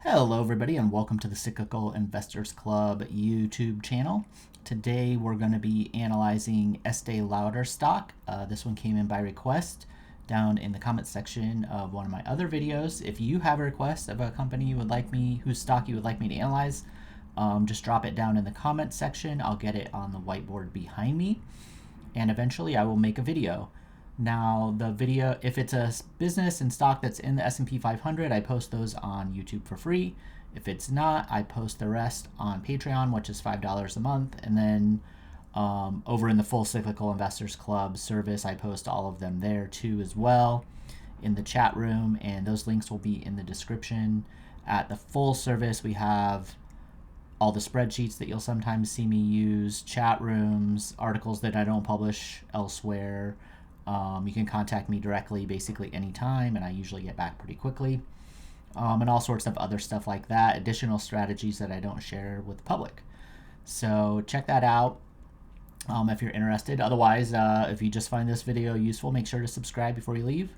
Hello everybody and welcome to the Cyclical Investors Club YouTube channel. Today we're going to be analyzing Estee Lauder stock. This one came in by request down in the comment section of one of my other videos. If you have a request of a company you would like me, whose stock you would like me to analyze, just drop it down in the comment section. I'll get it on the whiteboard behind me and eventually I will make a video. Now the video, if it's a business and stock that's in the S&P 500, I post those on YouTube for free. If it's not, I post the rest on Patreon, which is $5 a month. And then over in the Full Cyclical Investors Club service, I post all of them there too as well in the chat room. And those links will be in the description. At the full service, we have all the spreadsheets that you'll sometimes see me use, chat rooms, articles that I don't publish elsewhere. You can contact me directly basically anytime, and I usually get back pretty quickly. And all sorts of other stuff like that, additional strategies that I don't share with the public. So check that out if you're interested. Otherwise, if you just find this video useful, make sure to subscribe before you leave.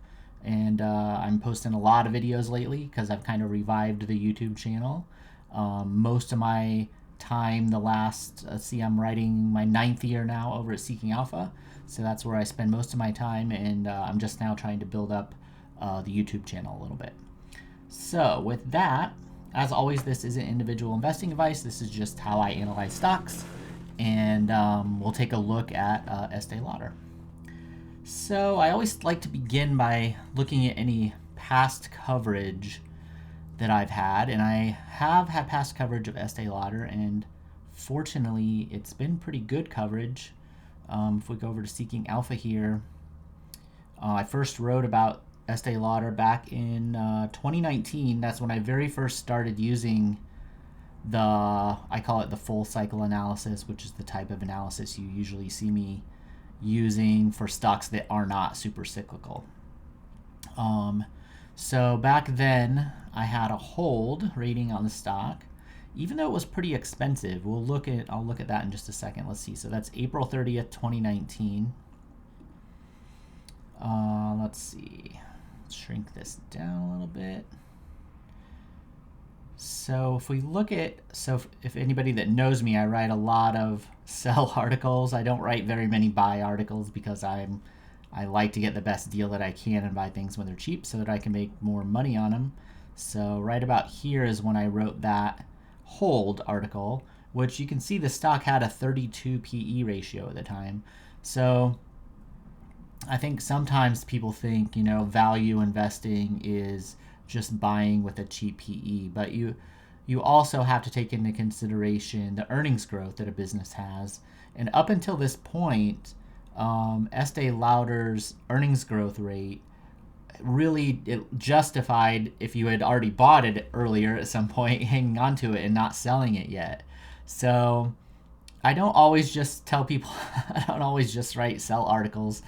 And I'm posting a lot of videos lately because I've kind of revived the YouTube channel. Most of my time, I'm writing my 9th year now over at Seeking Alpha. So that's where I spend most of my time, and I'm just now trying to build up the YouTube channel a little bit. So with that, as always, this isn't individual investing advice. This is just how I analyze stocks, and we'll take a look at Estee Lauder. So I always like to begin by looking at any past coverage that I've had, and I have had past coverage of Estee Lauder, and fortunately it's been pretty good coverage. If we go over to Seeking Alpha here, I first wrote about Estee Lauder back in 2019. That's when I very first started using I call it the full cycle analysis, which is the type of analysis you usually see me using for stocks that are not super cyclical. So back then I had a hold rating on the stock, even though it was pretty expensive. I'll look at that in just a second. Let's see. So that's April 30th, 2019. Let's see. Let's shrink this down a little bit. So if we look at, if anybody that knows me, I write a lot of sell articles. I don't write very many buy articles because I like to get the best deal that I can and buy things when they're cheap so that I can make more money on them. So right about here is when I wrote that hold article, which you can see the stock had a 32 PE ratio at the time. So I think sometimes people think, value investing is just buying with a cheap PE, but you also have to take into consideration the earnings growth that a business has. And up until this point, Estee Lauder's earnings growth rate really justified, if you had already bought it earlier at some point, hanging on to it and not selling it yet. So I don't always just tell people, I don't always just write sell articles.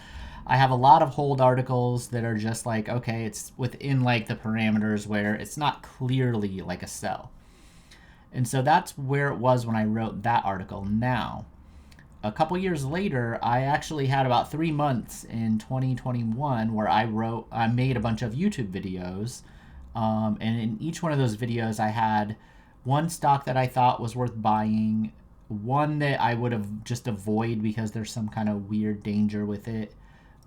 I have a lot of hold articles that are just like, okay, it's within like the parameters where it's not clearly like a sell. And so that's where it was when I wrote that article. Now, a couple years later, I actually had about 3 months in 2021 where I made a bunch of YouTube videos. And in each one of those videos, I had one stock that I thought was worth buying, one that I would have just avoid because there's some kind of weird danger with it.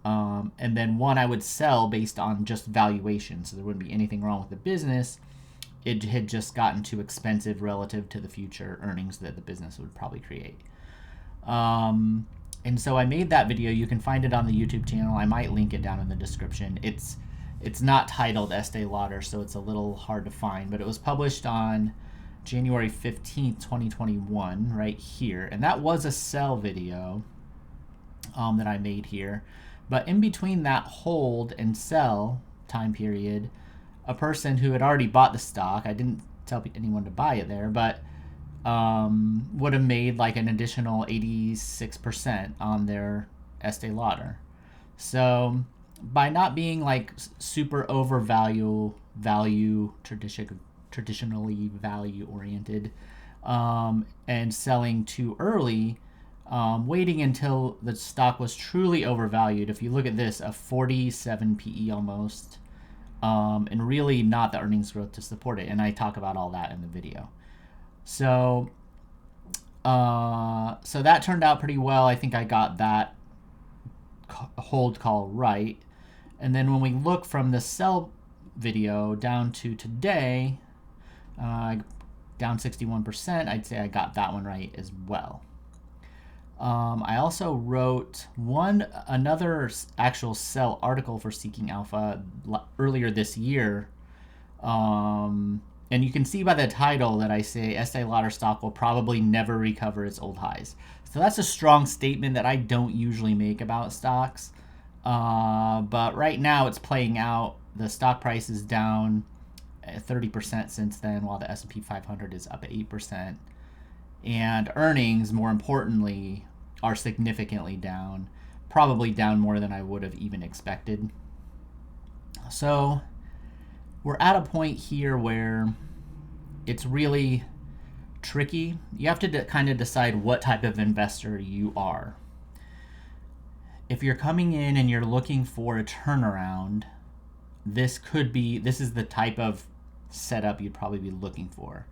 And then one I would sell based on just valuation. So there wouldn't be anything wrong with the business. It had just gotten too expensive relative to the future earnings that the business would probably create. And so I made that video. You can find it on the YouTube channel. I might link it down in the description. It's not titled Estee Lauder, so it's a little hard to find, but it was published on January 15th, 2021, right here. And that was a sell video that I made here. But in between that hold and sell time period, a person who had already bought the stock, I didn't tell anyone to buy it there, but would have made like an additional 86% on their Estee Lauder. So by not being like super overvalue, traditionally value oriented, and selling too early, waiting until the stock was truly overvalued. If you look at this, a 47 PE almost, and really not the earnings growth to support it. And I talk about all that in the video. So that turned out pretty well. I think I got that hold call right. And then when we look from the sell video down to today, down 61%, I'd say I got that one right as well. I also wrote another actual sell article for Seeking Alpha earlier this year. And you can see by the title that I say Estee Lauder stock will probably never recover its old highs. So that's a strong statement that I don't usually make about stocks. But right now it's playing out. The stock price is down 30% since then, while the S&P 500 is up 8%. And earnings, more importantly, are significantly down, probably down more than I would have even expected. So we're at a point here where it's really tricky. You have to kind of decide what type of investor you are. If you're coming in and you're looking for a turnaround, this is the type of setup you'd probably be looking for.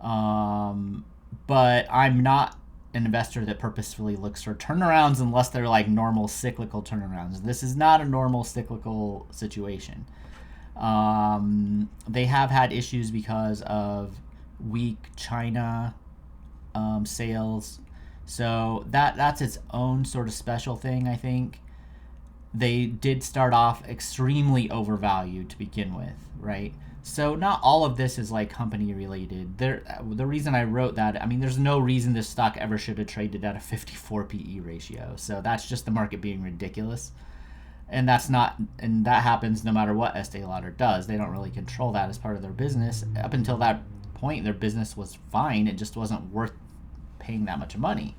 But I'm not an investor that purposefully looks for turnarounds unless they're like normal cyclical turnarounds. This is not a normal cyclical situation. They have had issues because of weak China sales. So that's its own sort of special thing, I think. They did start off extremely overvalued to begin with, right? So not all of this is like company related. The reason I wrote that, I mean, there's no reason this stock ever should have traded at a 54 PE ratio. So that's just the market being ridiculous. And that happens no matter what Estee Lauder does. They don't really control that as part of their business. Up until that point, their business was fine. It just wasn't worth paying that much money.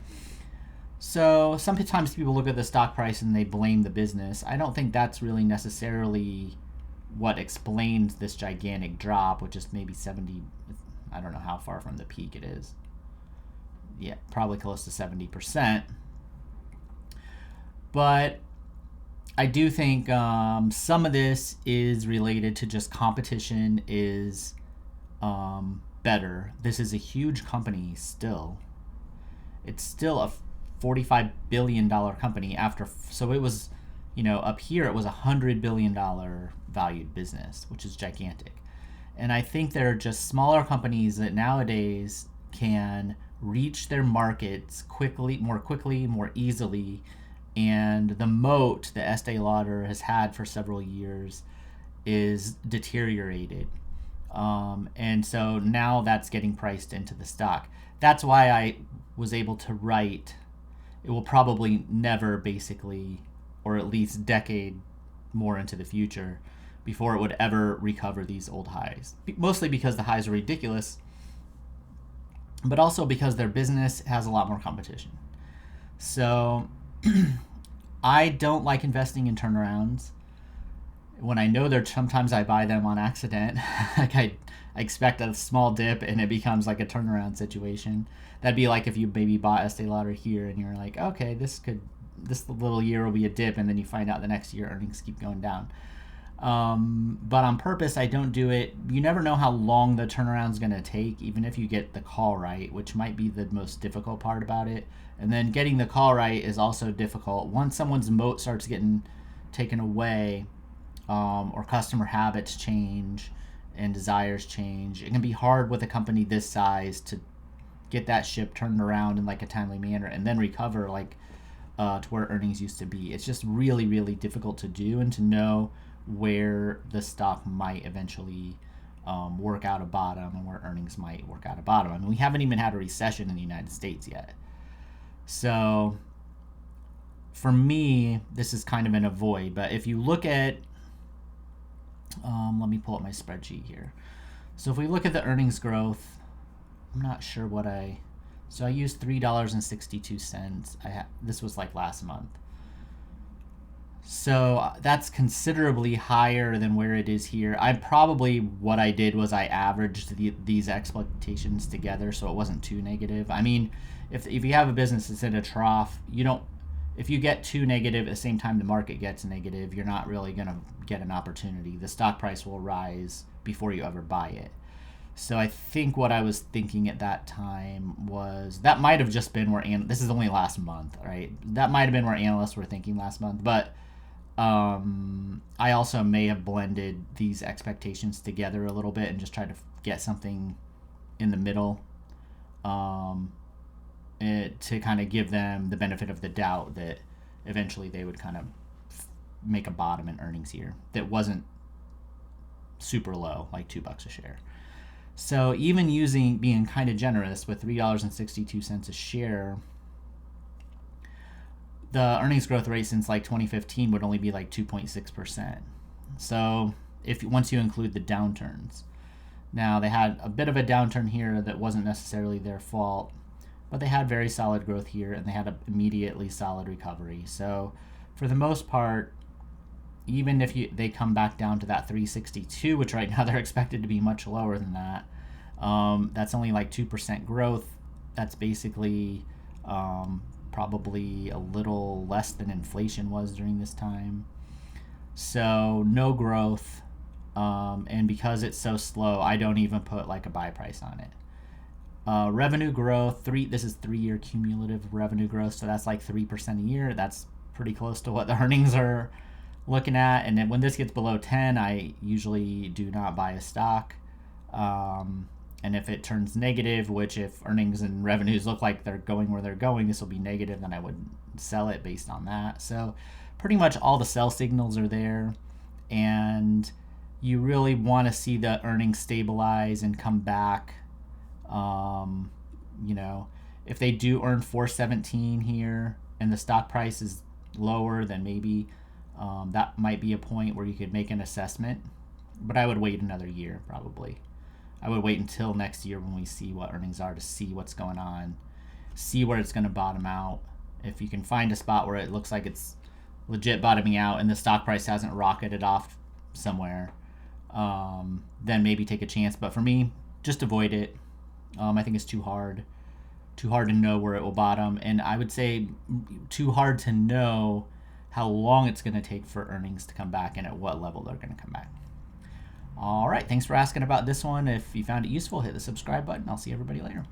So sometimes people look at the stock price and they blame the business. I don't think that's really necessarily what explains this gigantic drop, which is maybe 70, I don't know how far from the peak it is. Yeah, probably close to 70%. But I do think some of this is related to just competition is better. This is a huge company still. It's still a $45 billion company so it was, up here it was $100 billion valued business, which is gigantic. And I think there are just smaller companies that nowadays can reach their markets more easily. And the moat that Estee Lauder has had for several years is deteriorated. And so now that's getting priced into the stock. That's why I was able to write, it will probably never basically, or at least decade more into the future, before it would ever recover these old highs. Mostly because the highs are ridiculous, but also because their business has a lot more competition. So I don't like investing in turnarounds. When I know sometimes I buy them on accident. Like I expect a small dip and it becomes like a turnaround situation. That'd be like if you maybe bought Estee Lauder here and you're like, okay, this little year will be a dip, and then you find out the next year earnings keep going down. But on purpose, I don't do it. You never know how long the turnaround's going to take, even if you get the call right, which might be the most difficult part about it. And then getting the call right is also difficult. Once someone's moat starts getting taken away, or customer habits change and desires change, it can be hard with a company this size to get that ship turned around in like a timely manner and then recover to where earnings used to be. It's just really, really difficult to do, and to know where the stock might eventually work out a bottom and where earnings might work out a bottom. I mean, we haven't even had a recession in the United States yet. So for me, this is kind of an avoid. But if you look at, let me pull up my spreadsheet here. So if we look at the earnings growth, I'm not sure so I used $3.62. This was like last month. So that's considerably higher than where it is here. What I did was I averaged these expectations together, so it wasn't too negative. I mean, if you have a business that's in a trough, if you get too negative at the same time the market gets negative, you're not really going to get an opportunity. The stock price will rise before you ever buy it. So I think what I was thinking at that time was that might have just been where this is only last month, right? That might have been where analysts were thinking last month, but I also may have blended these expectations together a little bit and just tried to get something in the middle, to kind of give them the benefit of the doubt that eventually they would kind of make a bottom in earnings here that wasn't super low, like $2 a share. So even being kind of generous with $3.62 a share, the earnings growth rate since like 2015 would only be like 2.6%. So once you include the downturns. Now they had a bit of a downturn here that wasn't necessarily their fault, but they had very solid growth here and they had an immediately solid recovery. So for the most part, even if they come back down to that 362, which right now they're expected to be much lower than that, that's only like 2% growth. That's basically probably a little less than inflation was during this time. So no growth, and because it's so slow, I don't even put like a buy price on it. Revenue growth, this is 3-year cumulative revenue growth, so that's like 3% a year. That's pretty close to what the earnings are looking at. And then when this gets below 10, I usually do not buy a stock. And if it turns negative, which if earnings and revenues look like they're going where they're going, this will be negative, then I would sell it based on that. So pretty much all the sell signals are there, and you really want to see the earnings stabilize and come back. If they do earn 417 here and the stock price is lower, then maybe that might be a point where you could make an assessment. But I would wait another year probably. I would wait until next year when we see what earnings are to see what's going on, see where it's going to bottom out. If you can find a spot where it looks like it's legit bottoming out and the stock price hasn't rocketed off somewhere, then maybe take a chance. But for me, just avoid it. I think it's too hard to know where it will bottom. And I would say too hard to know how long it's going to take for earnings to come back and at what level they're going to come back. All right, thanks for asking about this one. If you found it useful, hit the subscribe button. I'll see everybody later.